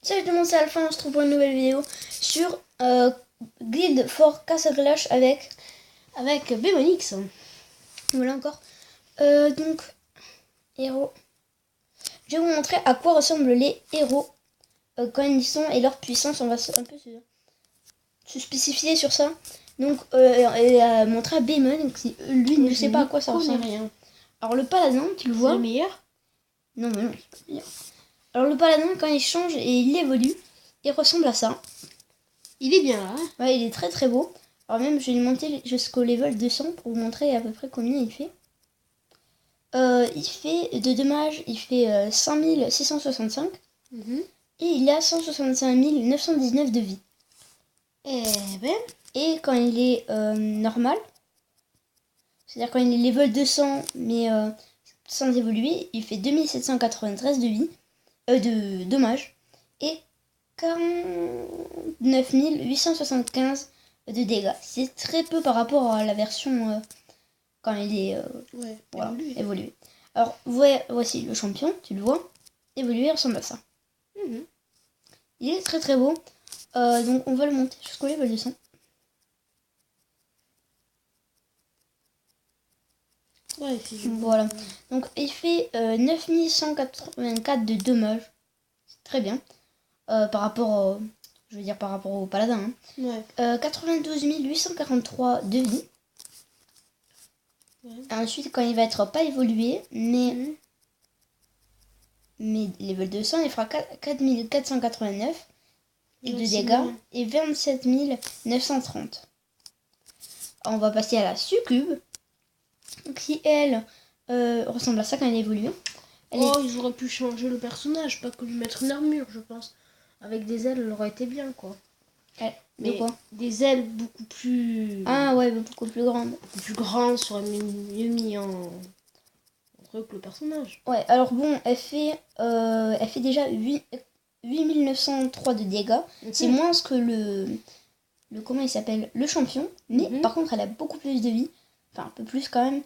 Salut tout le monde, c'est Alpha, on se retrouve pour une nouvelle vidéo sur Guide for Castle Clash avec Bémonix. Voilà encore. Donc, héros. Je vais vous montrer à quoi ressemblent les héros quand ils sont et leur puissance. On va un peu se spécifier sur ça. Donc, et montrer à Bémon qui lui ne sait pas à quoi ça ressemble. Rien. Alors, le paladin, tu le vois. C'est le meilleur. Non, mais non, c'est pas le meilleur. Alors, le paladin, quand il change et il évolue, il ressemble à ça. Il est bien là. Ouais, il est très très beau. Alors même, je vais le monter jusqu'au level 200 pour vous montrer à peu près combien il fait. Il fait de dommages, il fait 5665. Et il a 165 919 de vie. Eh ben. Et quand il est normal, c'est-à-dire quand il est level 200 mais sans évoluer, il fait 2793 de vie, de dommages. Et 49 875 de dégâts. C'est très peu par rapport à la version quand il est voilà, évolué. Alors voici le champion, tu le vois, évolué, il ressemble à ça. Il est très très beau. Donc on va le monter jusqu'au level 200. Ouais, voilà. Donc il fait 9184 de dommages. C'est très bien. Par rapport au paladin. Hein. Ouais. 92 843 de vie. Ouais. Ensuite, quand il va être pas évolué, mais level 200, il fera 4489 de dégâts et 27 930. On va passer à la succube, qui elle ressemble à ça quand elle évolue. Ils auraient pu changer le personnage, pas que lui mettre une armure, je pense. Avec des ailes, elle aurait été bien, quoi. Mais quoi? Des ailes beaucoup plus... Ah ouais, beaucoup plus grandes. Plus grandes, ça aurait mieux mis en truc le personnage. Ouais, alors bon, elle fait déjà 8903 de dégâts. C'est moins que le comment il s'appelle, le champion. Mais par contre, elle a beaucoup plus de vie. Enfin, un peu plus quand même.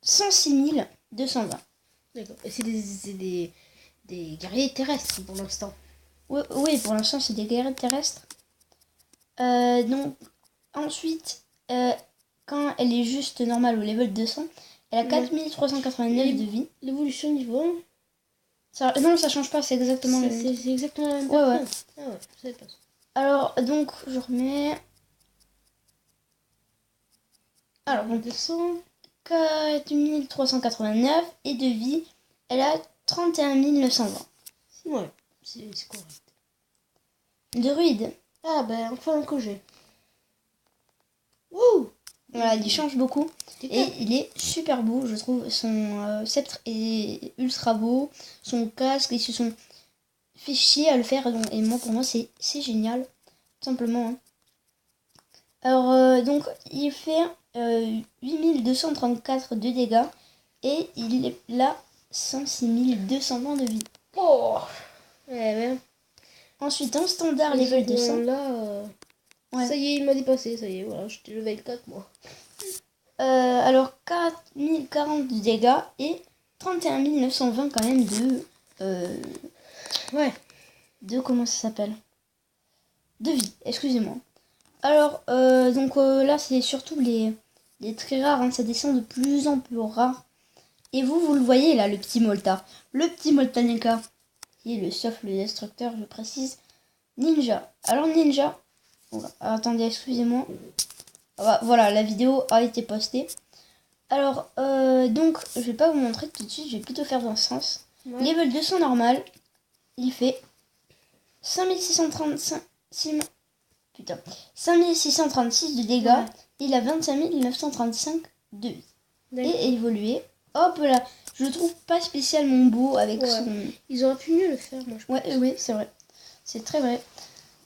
106 220. D'accord. Et c'est des guerriers terrestres pour l'instant. Oui, pour l'instant, c'est des guerriers terrestres. Donc, ensuite, quand elle est juste normale au level 200, elle a 4389 de vie. L'évolution niveau 1 non, ça change pas, c'est exactement la même. C'est exactement la même. Ouais. Ah ouais, je savais pas ça. Alors, donc, je remets... Alors, bon, 4389 et de vie, elle a 31 920. Ouais, c'est correct. Druide. Ah ben, enfin que j'ai. Wouh! Voilà, il change beaucoup. Et il est super beau, je trouve. Son sceptre est ultra beau. Son casque, ils se sont fait chier à le faire. Et moi, pour moi, c'est génial. Tout simplement. Hein. Alors, donc, il fait 8234 de dégâts. Et il est là 106 220 de vie. Oh! Ouais. Ensuite, en standard level 200. Là, ouais. Ça y est, il m'a dépassé. Ça y est, voilà, j'étais level 4 moi. Alors 4040 de dégâts et 31 920 quand même de comment ça s'appelle, de vie, excusez-moi. Alors donc là c'est surtout les très rares, hein, ça descend de plus en plus rare. Et vous le voyez là, le petit Molta Neka, qui est le le destructeur, je précise. Ninja. Alors Ninja, attendez, excusez-moi. Voilà, la vidéo a été postée. Alors, donc, je vais pas vous montrer tout de suite, je vais plutôt faire dans ce sens. Ouais. Level 200 normal, il fait 5636 de dégâts. Ouais. Il a 25 935 de vie. Et évolué, hop là, je le trouve pas spécialement beau avec son... Ils auraient pu mieux le faire, moi je pense. Oui, c'est vrai. C'est très vrai.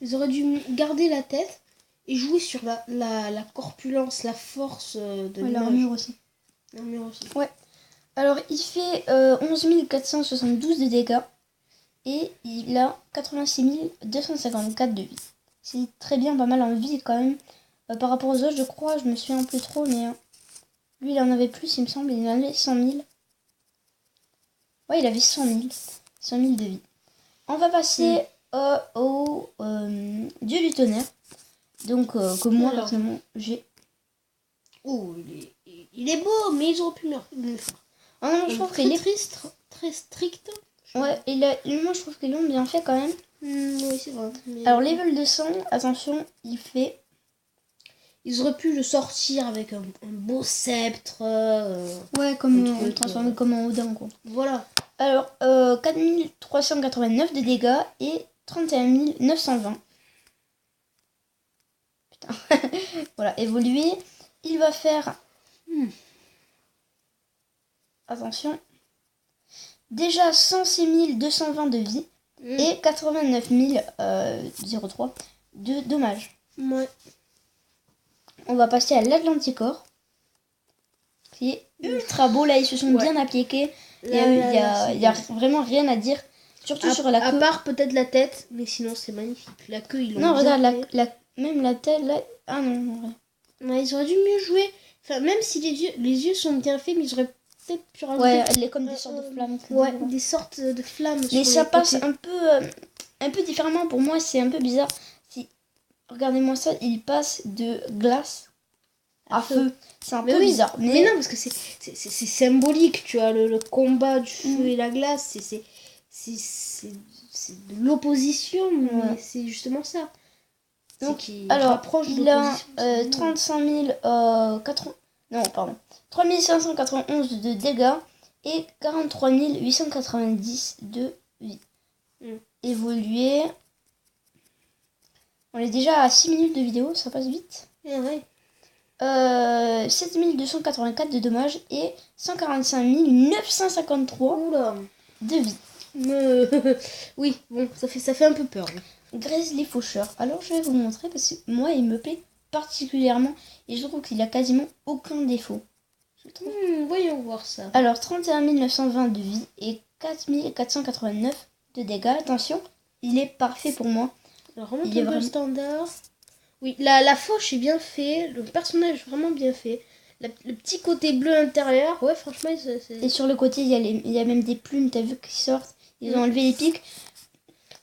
Ils auraient dû garder la tête et jouer sur la corpulence, la force de l'armure aussi. Ouais. Alors, il fait 11 472 de dégâts et il a 86 254 de vie. C'est très bien, pas mal en vie quand même. Par rapport aux autres, je crois, je me souviens plus trop, mais lui, il en avait plus, il me semble. Il en avait 100 000. Ouais, il avait 100 000. 100 000 de vie. On va passer au dieu du tonnerre. Donc, que moi, Alors. personnellement, j'ai... Oh, il est beau, mais ils auraient pu le faire. Ah non, je trouve qu'il est... très strict. Ouais, moi, je trouve qu'ils l'ont bien fait quand même. Oui, c'est vrai. Mais... Alors, level 200, attention, il fait... Ils auraient pu le sortir avec un beau sceptre. Ouais, comme un on le truc, transformer comme en Odin, quoi. Voilà. Alors, 4389 de dégâts et 31 920. Putain. Voilà, évoluer. Il va faire... Attention. Déjà 106 220 de vie et 89 003 de dommages. Ouais. On va passer à l'Atlanticor. Qui est ultra beau. Là, ils se sont bien appliqués. Il y a vraiment rien à dire. Surtout sur la queue. À part peut-être la tête, mais sinon c'est magnifique. La queue, ils l'ont Non, bien regarde, fait. même la tête, là... Ah non, non. Ouais, ils auraient dû mieux jouer. Enfin, même si les yeux sont bien faits, mais ils auraient peut-être pu rajouter... Ouais, elle est comme des sortes de flammes. Ouais, des sortes de flammes. Mais sur ça les passe côtés. un peu différemment. Pour moi, c'est un peu bizarre. Regardez-moi ça, il passe de glace à feu. C'est un peu bizarre. Mais non, parce que c'est symbolique, tu vois, le combat du feu et la glace, c'est de l'opposition, mais c'est justement ça. Donc, alors, il a 35 3591 de dégâts et 43 890 de vie. Évoluer. On est déjà à 6 minutes de vidéo, ça passe vite. Ouais. 7284 de dommages et 145 953 de vie. Oui, bon, ça fait un peu peur. Grizzly Faucheur. Alors je vais vous montrer parce que moi il me plaît particulièrement et je trouve qu'il a quasiment aucun défaut. Voyons voir ça. Alors 31 920 de vie et 4489 de dégâts. Attention, il est parfait pour moi. Alors remonte un peu le standard. Oui, la fauche est bien fait, le personnage est vraiment bien fait. Le petit côté bleu intérieur, ouais, franchement, c'est... Et sur le côté, il y a même des plumes, t'as vu, qui sortent. Ils ont enlevé les pics.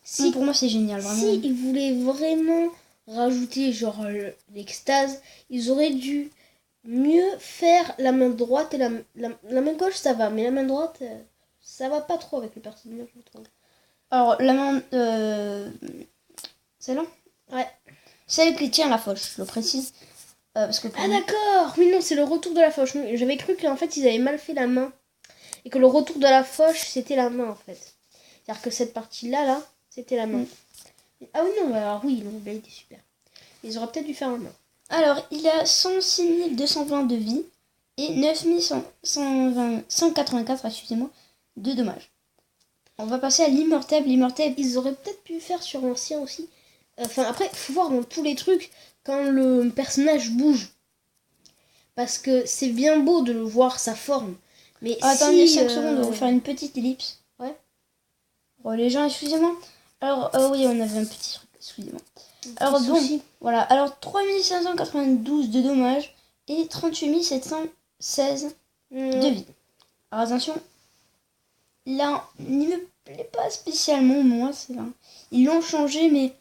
Si, pour moi, c'est génial, vraiment. Si ils voulaient vraiment rajouter, genre, l'extase, ils auraient dû mieux faire la main droite et la main gauche, ça va. Mais la main droite, ça va pas trop avec le personnage, je trouve. Alors, la main... Celle-là ? Ouais. Celle qui tient la fauche, je le précise. Parce que d'accord. Oui, non, c'est le retour de la fauche. J'avais cru qu'en fait, ils avaient mal fait la main. Et que le retour de la fauche, c'était la main, en fait. C'est-à-dire que cette partie-là, là, c'était la main. Ah oui, non, alors oui, il a été super. Ils auraient peut-être dû faire la main. Alors, il a 106 220 de vie et 184, excusez-moi, de dommages. On va passer à l'immortel. L'immortel, ils auraient peut-être pu faire sur l'ancien aussi. Enfin, après, faut voir dans tous les trucs quand le personnage bouge. Parce que c'est bien beau de le voir sa forme. Mais attendez 5 secondes, on va faire une petite ellipse. Ouais. Bon, les gens, excusez-moi. Alors, oui, on avait un petit truc, excusez-moi. Alors, bon, voilà. Alors, 3592 de dommages et 38 716 de vie. Alors, attention. Là, il ne me plaît pas spécialement, moi. Ils l'ont changé, mais...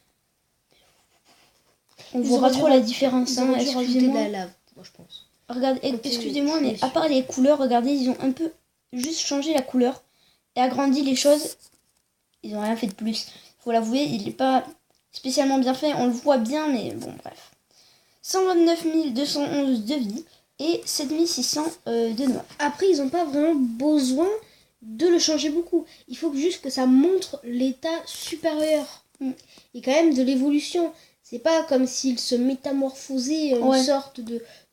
On voit pas trop la différence. Hein, excusez-moi. De la lave, moi, je pense. Regardez, excusez-moi, mais à part les couleurs, regardez, ils ont un peu juste changé la couleur et agrandi les choses. Ils n'ont rien fait de plus. Il faut l'avouer, il n'est pas spécialement bien fait. On le voit bien, mais bon, bref. 129 211 de vie et 7600 de noix. Après, ils n'ont pas vraiment besoin de le changer beaucoup. Il faut juste que ça montre l'état supérieur. Et quand même de l'évolution. C'est pas comme s'il se métamorphosait en une sorte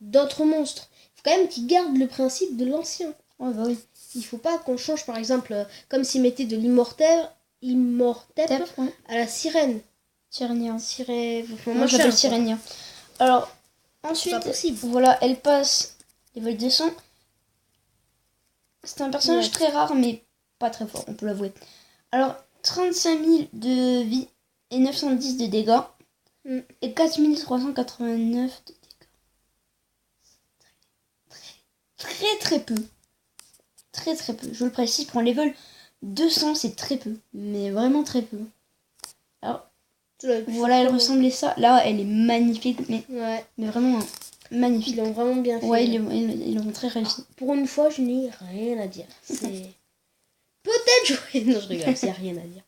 d'autres monstres. Il faut quand même qu'il garde le principe de l'ancien. Ouais, bah oui. Il faut pas qu'on change, par exemple, comme s'il mettait de l'immortel à la sirène. Sirénia. Moi, j'appelle Sirénia. Alors, ensuite, voilà, elle passe les vols de sang. C'est un personnage très rare, mais pas très fort, on peut l'avouer. Alors, 35 000 de vie et 910 de dégâts. Et 4389 de dégâts. Très peu. Très peu. Je le précise pour un level 200, c'est très peu. Mais vraiment très peu. Alors, Ouais, voilà, elle ressemblait ça. Là, elle est magnifique. Mais vraiment magnifique. Ils l'ont vraiment bien fait. Ouais, ils l'ont très réussi. Pour une fois, je n'ai rien à dire. C'est... Peut-être jouer... Non, je rigole, c'est rien à dire.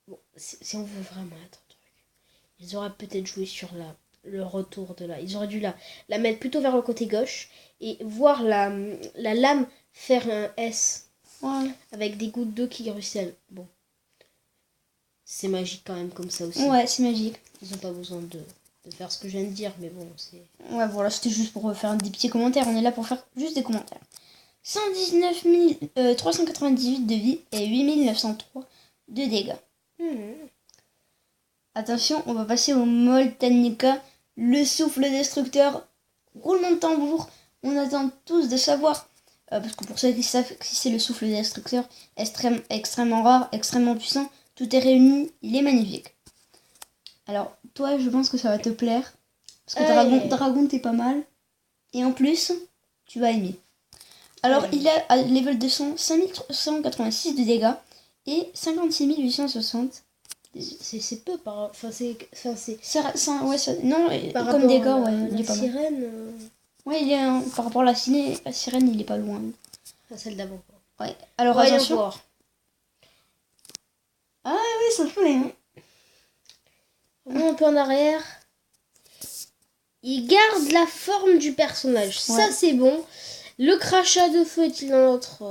Bon, si on veut vraiment être un truc, ils auraient peut-être joué sur le retour de là. Ils auraient dû la mettre plutôt vers le côté gauche et voir la lame faire un S. Ouais. Avec des gouttes d'eau qui ruissellent. Bon. C'est magique quand même comme ça aussi. Ouais, c'est magique. Ils n'ont pas besoin de faire ce que je viens de dire, mais bon, c'est... Ouais, voilà, c'était juste pour faire des petits commentaires. On est là pour faire juste des commentaires. 119 398 de vie et 8903 de dégâts. Attention, on va passer au Moltanica, le souffle destructeur. Roulement de tambour. On attend tous de savoir, parce que pour ceux qui savent si c'est le souffle destructeur, extrêmement rare, extrêmement puissant, tout est réuni, il est magnifique. Alors, toi, je pense que ça va te plaire. Parce que Dragon, t'es pas mal. Et en plus, tu vas aimer. Alors, il a à level 200, 5186 de dégâts et 56 860. C'est peu par... Enfin, c'est... Non, par comme dégâts, à ouais, il est pas mal. Sirène... Ouais, il est par rapport à la sirène, il est pas loin. Enfin, celle d'avant. Ouais. Alors, attention. Voir. Ah oui, ça fait, hein. Un peu en arrière. Il garde la forme du personnage. Ouais. Ça, c'est bon. Le crachat de feu est-il un autre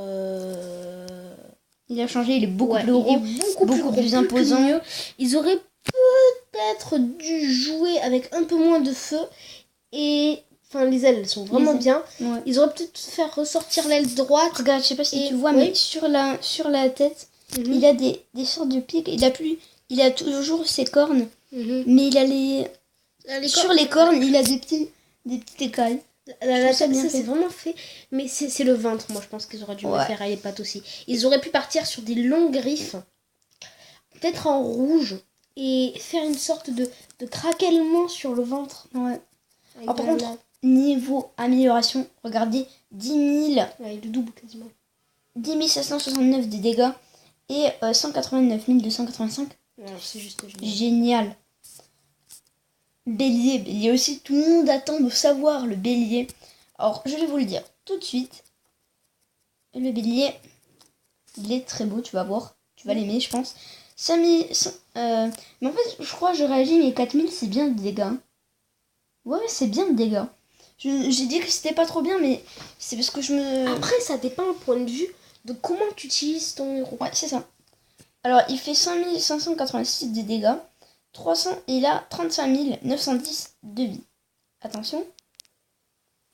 Il a changé, il est beaucoup plus gros. Il est beaucoup plus imposant. Mieux. Ils auraient peut-être dû jouer avec un peu moins de feu. Et... Enfin, les ailes sont vraiment bien. Ouais. Ils auraient peut-être fait ressortir l'aile droite. Regarde, je sais pas si tu vois, mais sur la tête, il a des sortes de pics. Il a toujours ses cornes. Mais il a sur les cornes, il a des petites écailles. La tête, ça c'est vraiment fait. Mais c'est le ventre, moi je pense qu'ils auraient dû me faire à les pattes aussi. Ils auraient pu partir sur des longues griffes, peut-être en rouge, et faire une sorte de craquellement sur le ventre. Ouais. Alors, par contre, niveau amélioration, regardez, 10 000. Ouais, le double quasiment. 10 769 de dégâts et 189 285. Ouais, c'est juste génial. Bélier aussi, tout le monde attend de savoir le bélier. Alors, je vais vous le dire tout de suite. Le bélier, il est très beau, tu vas voir. Tu vas l'aimer, je pense. 5000... mais en fait, je crois que je réagis, mais 4000, c'est bien de dégâts. Ouais, c'est bien de dégâts. J'ai dit que c'était pas trop bien, mais c'est parce que je me... Après, ça dépend au point de vue de comment tu utilises ton héros. Ouais, c'est ça. Alors, il fait 5586 de dégâts. 300, et il a 35 910 de vie. Attention.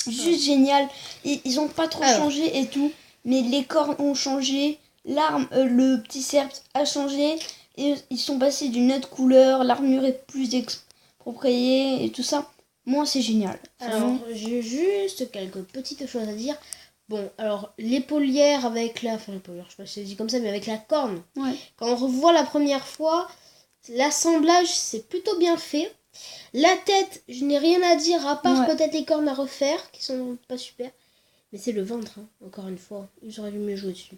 Juste génial. Ils ont pas trop changé et tout. Mais les cornes ont changé. L'arme, le petit cerf a changé. Et ils sont passés d'une autre couleur. L'armure est plus expropriée et tout ça. Moi, c'est génial. Alors, j'ai juste quelques petites choses à dire. Bon, alors, l'épaulière avec la... Enfin, l'épaulière, je sais pas si c'est dit comme ça, mais avec la corne. Ouais. Quand on revoit la première fois... L'assemblage, c'est plutôt bien fait. La tête, je n'ai rien à dire, à part peut-être les cornes à refaire, qui sont pas super. Mais c'est le ventre, hein, encore une fois. Ils auraient dû mieux jouer dessus.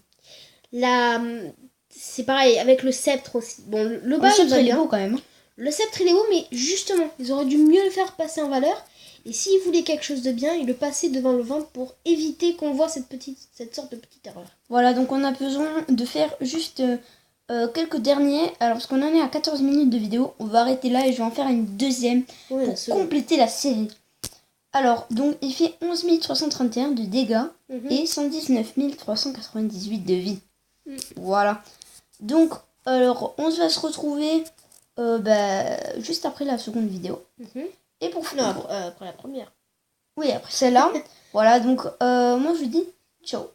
C'est pareil, avec le sceptre aussi. Bon, le bas, le sceptre, il est beau quand même. Le sceptre, il est beau, mais justement, ils auraient dû mieux le faire passer en valeur. Et s'ils voulaient quelque chose de bien, ils le passaient devant le ventre pour éviter qu'on voit cette sorte de petite erreur. Voilà, donc on a besoin de faire juste... quelques derniers, alors parce qu'on en est à 14 minutes de vidéo, on va arrêter là et je vais en faire une deuxième pour compléter la série. Alors, donc il fait 11 331 de dégâts et 119 398 de vie. Voilà. Donc, alors, on va se retrouver juste après la seconde vidéo. Et pour après la première. Oui, après celle-là. Voilà, donc moi je vous dis ciao.